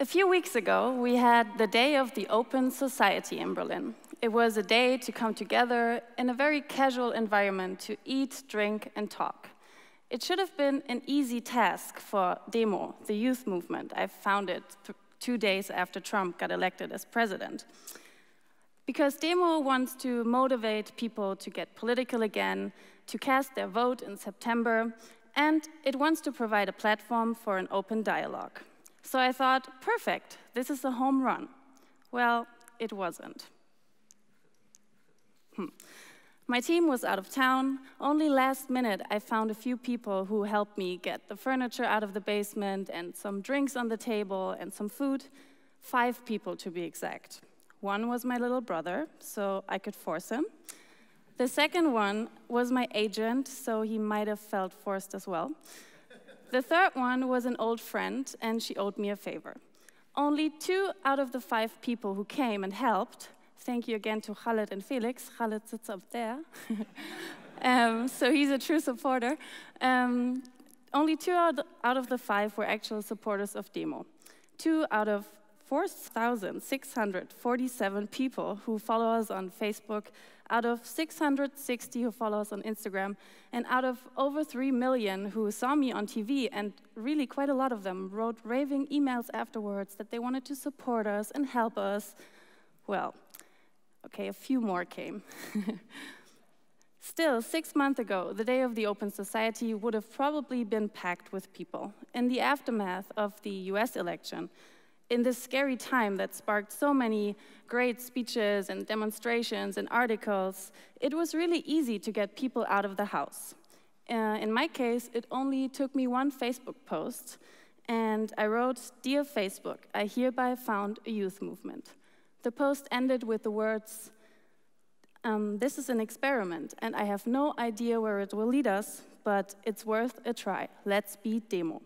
A few weeks ago, we had the Day of the Open Society in Berlin. It was a day to come together in a very casual environment to eat, drink, and talk. It should have been an easy task for Demo, the youth movement. I founded 2 days after Trump got elected as president. Because Demo wants to motivate people to get political again, to cast their vote in September, and it wants to provide a platform for an open dialogue. So I thought, perfect, this is a home run. Well, it wasn't. My team was out of town. Only last minute, I found a few people who helped me get the furniture out of the basement and some drinks on the table and some food. 5 people, to be exact. One was my little brother, so I could force him. The second one was my agent, so he might have felt forced as well. The third one was an old friend, and she owed me a favor. Only 2 out of the 5 people who came and helped, thank you again to Khaled and Felix. Khaled sits up there, so he's a true supporter. Only 2 out of the 5 were actual supporters of Demo. 2 out of 4,647 people who follow us on Facebook, out of 660 who follow us on Instagram, and out of over 3 million who saw me on TV, and really quite a lot of them wrote raving emails afterwards that they wanted to support us and help us. Well, okay, a few more came. Still, 6 months ago, the Day of the Open Society would have probably been packed with people. In the aftermath of the US election, in this scary time that sparked so many great speeches and demonstrations and articles, it was really easy to get people out of the house. In my case, it only took me 1 Facebook post, and I wrote, "Dear Facebook, I hereby found a youth movement." The post ended with the words, "This is an experiment, and I have no idea where it will lead us, but it's worth a try. Let's be Demo."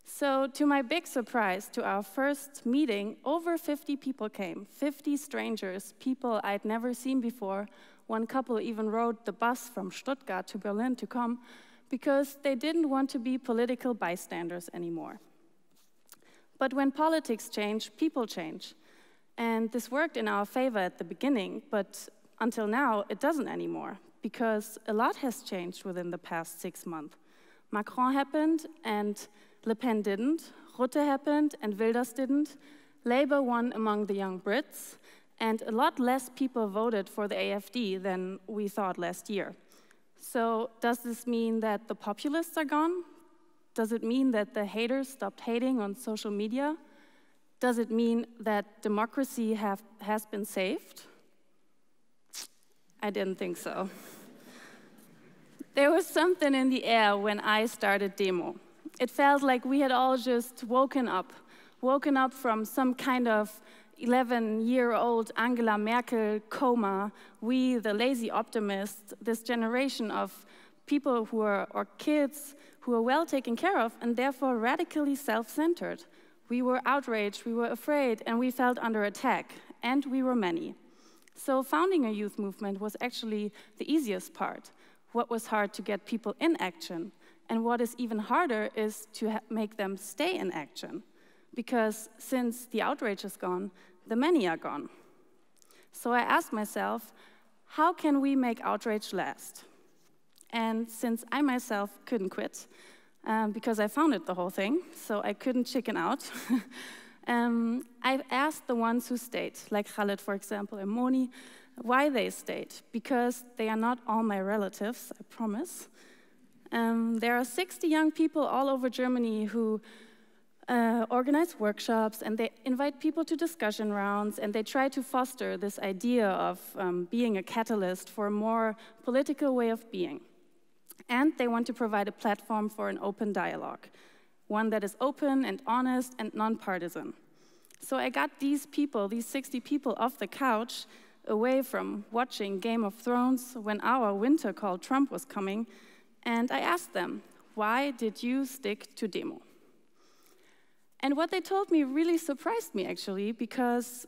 So, to my big surprise, to our first meeting, over 50 people came, 50 strangers, people I'd never seen before. One couple even rode the bus from Stuttgart to Berlin to come because they didn't want to be political bystanders anymore. But when politics change, people change. And this worked in our favor at the beginning, but until now, it doesn't anymore, because a lot has changed within the past 6 months. Macron happened, and Le Pen didn't. Rutte happened, and Wilders didn't. Labour won among the young Brits, and a lot less people voted for the AfD than we thought last year. So does this mean that the populists are gone? Does it mean that the haters stopped hating on social media? Does it mean that democracy has been saved? I didn't think so. There was something in the air when I started Demo. It felt like we had all just woken up from some kind of 11-year-old Angela Merkel coma. We, the lazy optimists, this generation of people who are, or kids who are well taken care of and therefore radically self-centered. We were outraged, we were afraid, and we felt under attack, and we were many. So founding a youth movement was actually the easiest part. What was hard to get people in action, and what is even harder is to make them stay in action. Because since the outrage is gone, the many are gone. So I asked myself, how can we make outrage last? And since I myself couldn't quit, because I founded the whole thing, so I couldn't chicken out, I asked the ones who stayed, like Khaled, for example, and Moni, why they stayed. Because they are not all my relatives, I promise. There are 60 young people all over Germany who organize workshops, and they invite people to discussion rounds, and they try to foster this idea of being a catalyst for a more political way of being. And they want to provide a platform for an open dialogue, one that is open and honest and nonpartisan. So I got these people, these 60 people, off the couch, away from watching Game of Thrones when our winter called Trump was coming, and I asked them, why did you stick to Demo? And what they told me really surprised me, actually, because,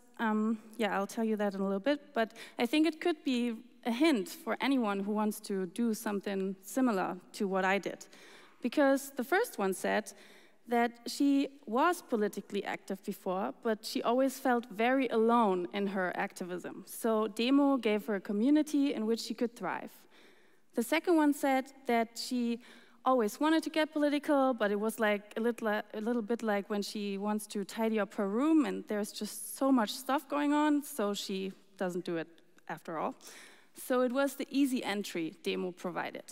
yeah, I'll tell you that in a little bit, but I think it could be a hint for anyone who wants to do something similar to what I did. Because the first one said, that she was politically active before, but she always felt very alone in her activism. So Demo gave her a community in which she could thrive. The second one said that she always wanted to get political, but it was like a little bit like when she wants to tidy up her room and there's just so much stuff going on, so she doesn't do it after all. So it was the easy entry Demo provided.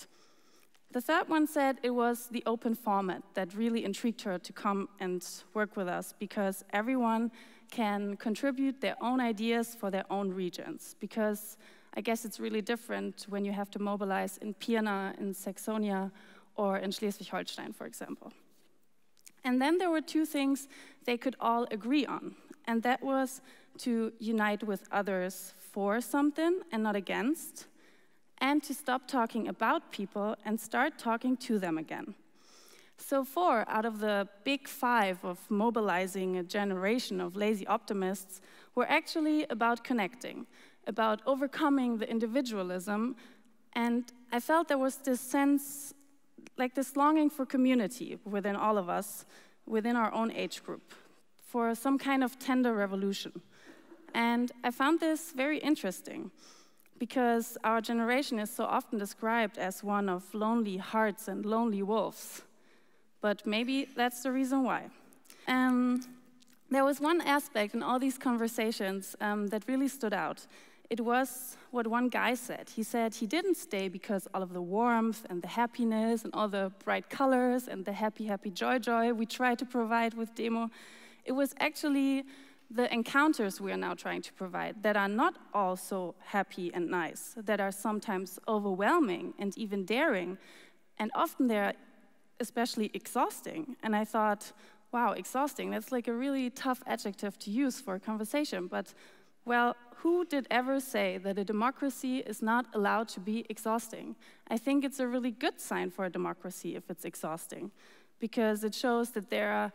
The third one said it was the open format that really intrigued her to come and work with us, because everyone can contribute their own ideas for their own regions. Because I guess it's really different when you have to mobilize in Pirna, in Saxonia, or in Schleswig-Holstein, for example. And then there were two things they could all agree on, and that was to unite with others for something and not against, and to stop talking about people and start talking to them again. So 4 out of the big 5 of mobilizing a generation of lazy optimists were actually about connecting, about overcoming the individualism, and I felt there was this sense, like this longing for community within all of us, within our own age group, for some kind of tender revolution. And I found this very interesting, because our generation is so often described as one of lonely hearts and lonely wolves. But maybe that's the reason why. There was one aspect in all these conversations that really stood out. It was what one guy said. He said he didn't stay because all of the warmth and the happiness and all the bright colors and the happy, happy, joy we try to provide with Demo. It was actually the encounters we are now trying to provide that are not all so happy and nice, that are sometimes overwhelming and even daring, and often they're especially exhausting. And I thought, wow, exhausting, that's like a really tough adjective to use for a conversation, but well, who did ever say that a democracy is not allowed to be exhausting? I think it's a really good sign for a democracy if it's exhausting, because it shows that there are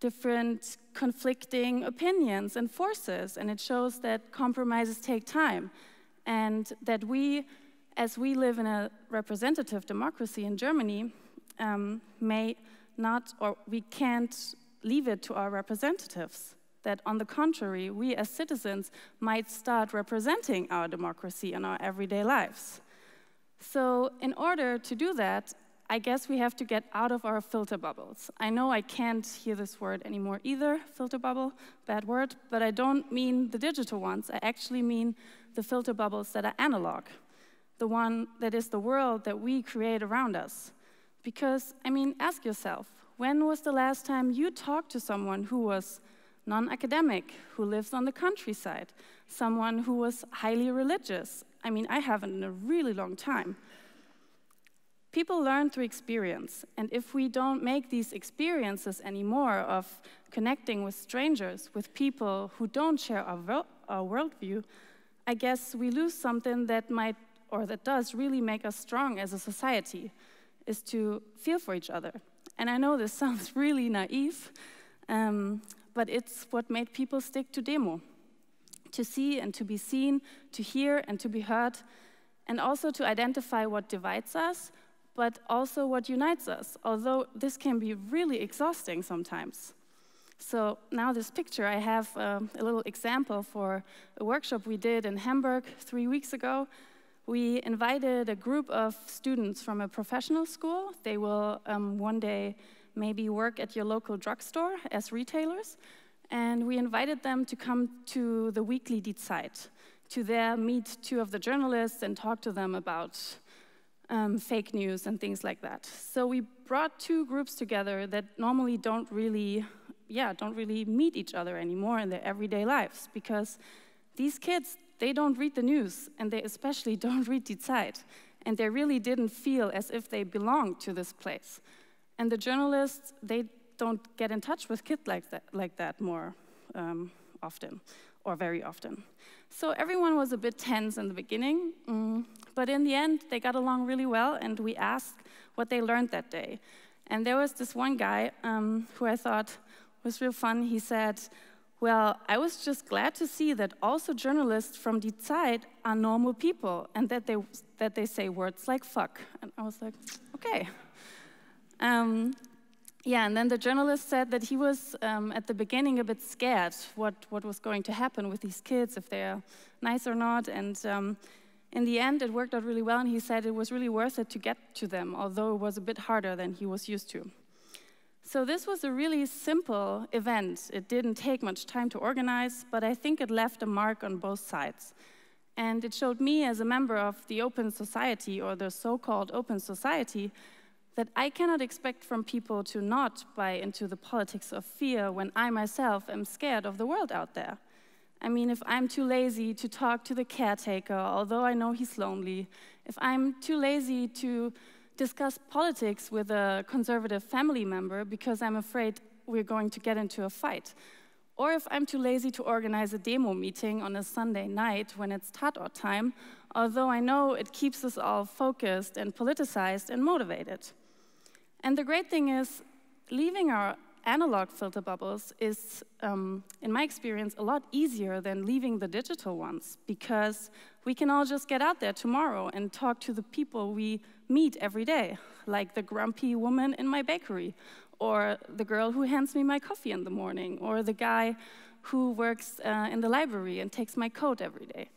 different conflicting opinions and forces, and it shows that compromises take time, and that we, as we live in a representative democracy in Germany, may not, or we can't leave it to our representatives. That on the contrary, we as citizens might start representing our democracy in our everyday lives. So in order to do that, I guess we have to get out of our filter bubbles. I know I can't hear this word anymore either, filter bubble, bad word, but I don't mean the digital ones. I actually mean the filter bubbles that are analog, the one that is the world that we create around us. Because, I mean, ask yourself, when was the last time you talked to someone who was non-academic, who lives on the countryside, someone who was highly religious? I mean, I haven't in a really long time. People learn through experience, and if we don't make these experiences anymore of connecting with strangers, with people who don't share our worldview, I guess we lose something that might, or that does really make us strong as a society, is to feel for each other. And I know this sounds really naive, but it's what made people stick to Demo. To see and to be seen, to hear and to be heard, and also to identify what divides us, but also what unites us, although this can be really exhausting sometimes. So now this picture, I have a little example for a workshop we did in Hamburg 3 weeks ago. We invited a group of students from a professional school. They will one day maybe work at your local drugstore as retailers. And we invited them to come to the weekly Die Zeit, to there meet 2 of the journalists and talk to them about fake news and things like that. So we brought 2 groups together that normally don't really meet each other anymore in their everyday lives, because these kids, they don't read the news, and they especially don't read Die Zeit, and they really didn't feel as if they belonged to this place. And the journalists, they don't get in touch with kids like that more often, or very often. So everyone was a bit tense in the beginning, but in the end, they got along really well, and we asked what they learned that day. And there was this one guy who I thought was real fun. He said, well, I was just glad to see that also journalists from Die Zeit are normal people, and that they say words like fuck. And I was like, okay. Yeah, and then the journalist said that he was, at the beginning, a bit scared what was going to happen with these kids, if they're nice or not. And in the end, it worked out really well, and he said it was really worth it to get to them, although it was a bit harder than he was used to. So this was a really simple event. It didn't take much time to organize, but I think it left a mark on both sides. And it showed me, as a member of the open society, or the so-called open society, that I cannot expect from people to not buy into the politics of fear when I myself am scared of the world out there. I mean, if I'm too lazy to talk to the caretaker, although I know he's lonely, if I'm too lazy to discuss politics with a conservative family member because I'm afraid we're going to get into a fight, or if I'm too lazy to organize a demo meeting on a Sunday night when it's Tatort time, although I know it keeps us all focused and politicized and motivated. And the great thing is, leaving our analog filter bubbles is, in my experience, a lot easier than leaving the digital ones, because we can all just get out there tomorrow and talk to the people we meet every day, like the grumpy woman in my bakery, or the girl who hands me my coffee in the morning, or the guy who works in the library and takes my coat every day.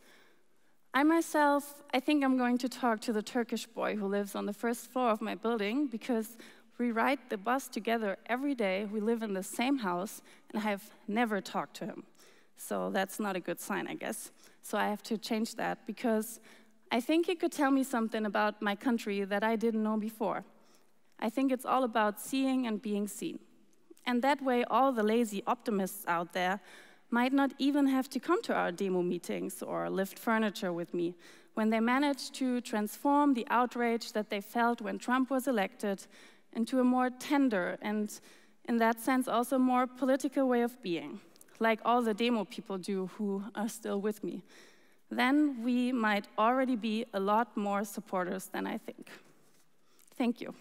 I think I'm going to talk to the Turkish boy who lives on the first floor of my building, because we ride the bus together every day, we live in the same house, and I have never talked to him. So that's not a good sign, I guess. So I have to change that, because I think he could tell me something about my country that I didn't know before. I think it's all about seeing and being seen. And that way, all the lazy optimists out there might not even have to come to our demo meetings or lift furniture with me, when they manage to transform the outrage that they felt when Trump was elected into a more tender and, in that sense, also more political way of being, like all the demo people do who are still with me. Then we might already be a lot more supporters than I think. Thank you.